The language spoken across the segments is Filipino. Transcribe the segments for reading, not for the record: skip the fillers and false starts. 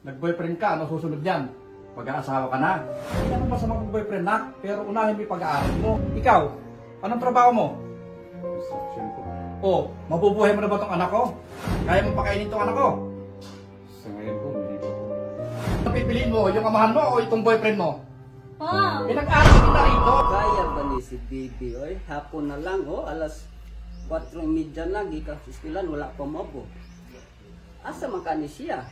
nag-boyfriend ka, ano susunod yan? Pag-aasawa ka na. Hindi naman masama mag-boyfriend na, pero unahin mo yung pag-aaral mo. Ikaw, anong trabaho mo? Construction po. O, mabubuhay mo na ba tong anak ko? Kaya mo pakainin tong anak ko? Sa ngayon po, hindi pa po. Pipiliin mo, yung amahan mo o itong boyfriend mo? Pa! Pinag-aaral kita rito. Kaya ba ni si Bibi, oy? Hapon na lang, alas 4:30 na, gikas iskilan, wala pa mabo. Asa man kani siya?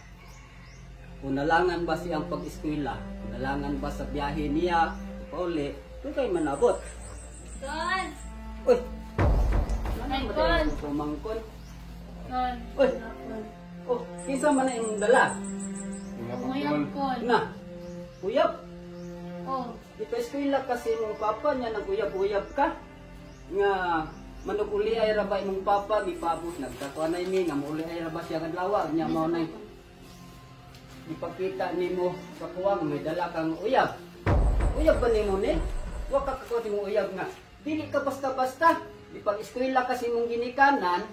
Unalangan ba siyang pag-eskwela? Unalangan ba sa biyahe niya? Pauli, kung kayo manabot. Son! Uy! Ay, Ano ba Kon! tayo pumangkon? Son! Uy! Oh, kinsa man na yung dala? Mga Umayang pagkuman. Kon! Na! Uyab! Oh! Ipa-eskwela kasi mong papa niya, nag-uyab-uyab ka. Nga, manug-uli ay raba imong papa, gipabot, nagkatuanay mi, nga mauli ay raba siya kadlawa, niya mao nay ipakita nimo sa kuwang may dala kang uyab. Uyab ba nimo ni? Wa ka kakuha mo uyab nga. Dili ka basta-basta. Ipag-eskwela kasi mong ginikanan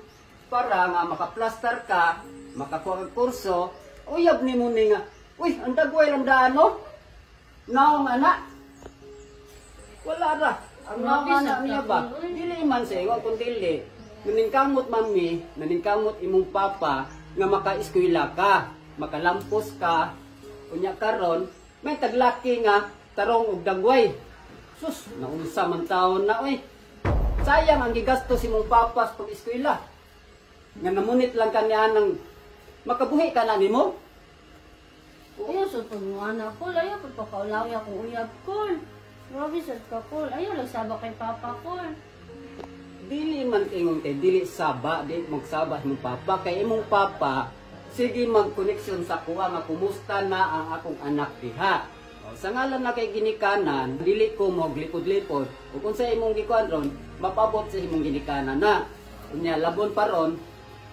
para nga makaplastar ka, makakuha kang kurso. Uyab nimo ni nga. Uy, ang dagway lang daano. Naong anak. Wala ra. Ang Grabe, mga anak niya ba? sakit. Dili man sa iwa kung dili. Naningkamot mami, naningkamot imong papa nga maka-eskwela ka, makalampos ka, unya karon may taglaki nga tarong og dagway. Sus, naunsa man taon na oy. Sayang ang gigastos imong papa sa pag-eskwela. Nga namunit lang kaniya ng makabuhi ka na nimo. Ayaw sa mo anak ko. Ayaw pagpakaulawi akong uyab ko. Grabe sa ka ko. Ayaw lagsaba kay papa ko. Dili man ingon kay dili saba, di magsaba imong papa kay imong papa sige mag-connection sa kuha nga kumusta na ang akong anak diha. O, sa ngalan na kay ginikanan, dili ko mo lipod-lipod. Ug kung sa imong gikuan ron, mapabot sa imong ginikanan na. Unya labon pa ron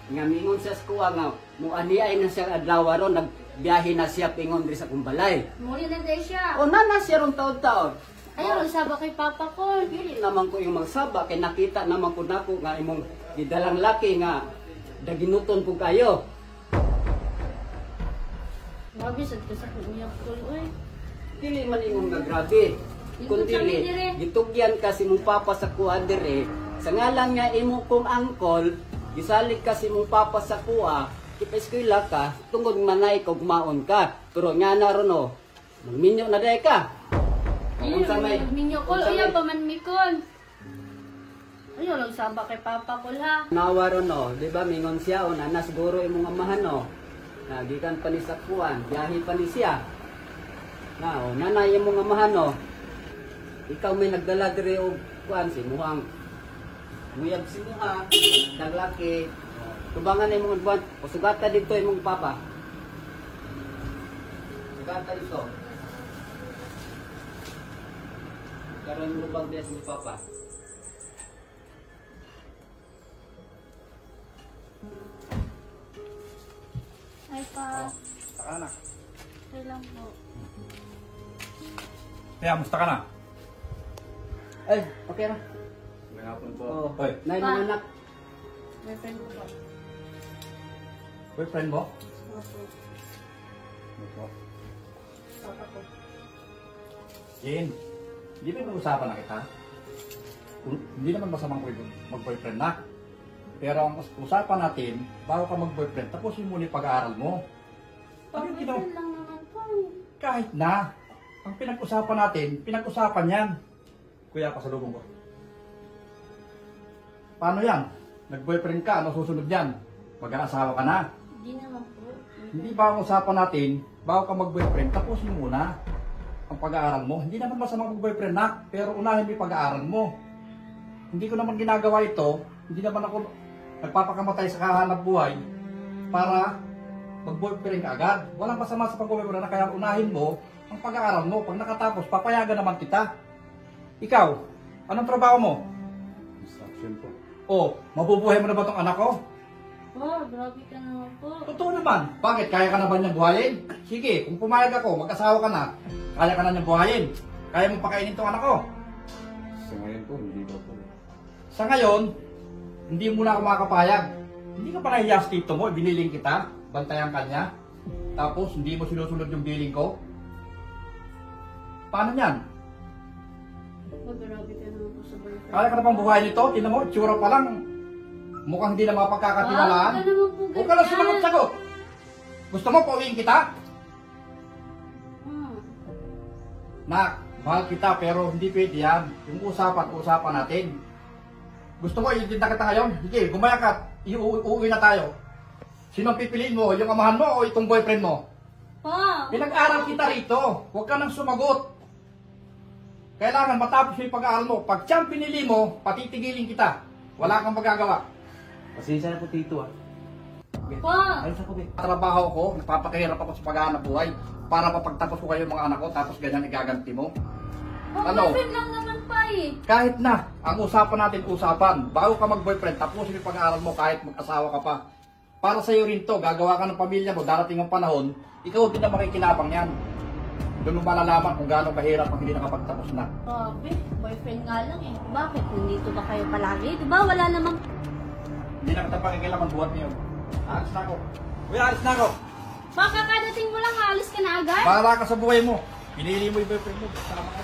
nga mingon siya sa kuha nga muaniay na siya adlaw ron, nagbiyahe na siya pingon diri sa kumbalay. Muli na day siya. O nana siya ron taon-taon. Ayaw lagsaba kay papa ko. Dili naman ko yung magsaba kay nakita naman ko nako nga imong gidalang laki nga daginuton ko kayo. Grabe sa ka sa uyab ko. Uy! Dili man ingon nga grabe. Kung Ikot kami dili, dire. gitugyan kasi mong papa sa kuha dire. Sa ngalan nga imo kong angkol, gisalig kasi mong papa sa kuha, kipa-eskwela ka, tungod manay kog maon ka. Pero nga na ron o, magminyo na day ka. Ayaw Unsa may- minyo ko. unsa Ayaw may- pa man mikon. Ayaw lagsaba kay papa ko ha. Nawa ron o, di ba mingon siya o, nana siguro imong amahan o. Nagikan pa ni sa kuwan, biyahe pa ni siya. Na o, nanay imong amahan o. Ikaw may nagdala dire og kuan si muhang muyab si muha, naglaki. Tubangan na imong buwan, o sugata dito imong papa. Sugata dito. Karon lubang des ni papa. Ay pa. Saka na. Okay lang po. Kaya, musta ka na? Ay, okay ra. May hapon po. Oh, Oy. nay mga anak. Boyfriend ko po. Boyfriend mo? Opo. Ito. Papa ko. Jen, hindi ba mag-usapan na kita? Hindi naman masamang mag-boyfriend na. Pero ang usapan natin, bago ka mag-boyfriend, tapusin mo yung pag-aaral mo. Ano yung Boyfriend lang naman po. kahit na. Ang pinag-usapan natin, pinag-usapan yan. Kuya, pasalubong ko. Paano yan? Nag-boyfriend ka, ano susunod yan? Mag-aasawa ka na. Hindi naman po. Hindi ba ang usapan natin, bago ka mag-boyfriend, tapusin mo muna ang pag-aaral mo. Hindi naman masamang mag-boyfriend na, pero unahin mo yung pag-aaral mo. Hindi ko naman ginagawa ito, hindi naman ako nagpapakamatay sa kahanap buhay para mag-boyfriend ka agad. Walang masama sa pag-boyfriend na, kaya unahin mo ang pag-aaral mo. Pag nakatapos, papayagan naman kita. Ikaw, anong trabaho mo? Construction po. O, mabubuhay mo na ba itong anak ko? Oh, grabe ka naman po. Totoo naman. Bakit? Kaya ka na ba niyang buhayin? Sige, kung pumayag ako, mag-asawa ka na, kaya ka na niyang buhayin. Kaya mo pakainin itong anak ko. Sa ngayon po, hindi pa po. Sa ngayon, hindi mo na ako makakapayag. Hindi ka pa nahiya sa tito mo, biniling kita, bantayan ka niya. tapos hindi mo sinusunod yung billing ko? Paano yan? Grabe ka naman po sa boyfriend. Kaya ka na pang buhay nito? Tinan mo, tsura pa lang. Mukhang hindi na mapagkakatiwalaan. Huwag ka naman po Huwag ka lang sumagot-sagot. Gusto mo, pauwiin kita? Nak, mahal kita pero hindi pwede yan. Yung usapan natin. Gusto mo, iintindihan kita ngayon? Sige, gumaya ka. Uuwi na tayo. Sino ang pipiliin mo? Yung amahan mo o itong boyfriend mo? Pa! Pinag-aral kita rito. Huwag ka nang sumagot. Kailangan matapos mo yung pag-aaral mo. Pag siyang pinili mo, patitigilin kita. Wala kang magagawa. Pasensya na po, Tito, ah. Pa! Ayos ako, Be. Trabaho ko, nagpapakahirap ako sa paghahanap buhay para mapagtapos ko kayo mga anak ko tapos ganyan igaganti mo. Pa, Ano? boyfriend lang naman pa eh. Kahit na, ang usapan natin usapan. Bago ka mag-boyfriend, tapusin yung pag-aaral mo kahit mag-asawa ka pa. Para sa'yo rin to, gagawa ka ng pamilya mo, darating ang panahon, ikaw din na makikinabang yan. Doon mo malalaman kung gaano kahirap ang hindi nakapagtapos na. Grabe, boyfriend nga lang eh. Bakit? Nandito ba kayo palagi? Diba wala namang... Hindi na kita pakikilaman buhat niyo. Alis na ako. Uy, alis na ako. Baka kadating mo lang, alis ka na agad? Bahala ka sa buhay mo. Pinili mo yung boyfriend mo. Salamat ka.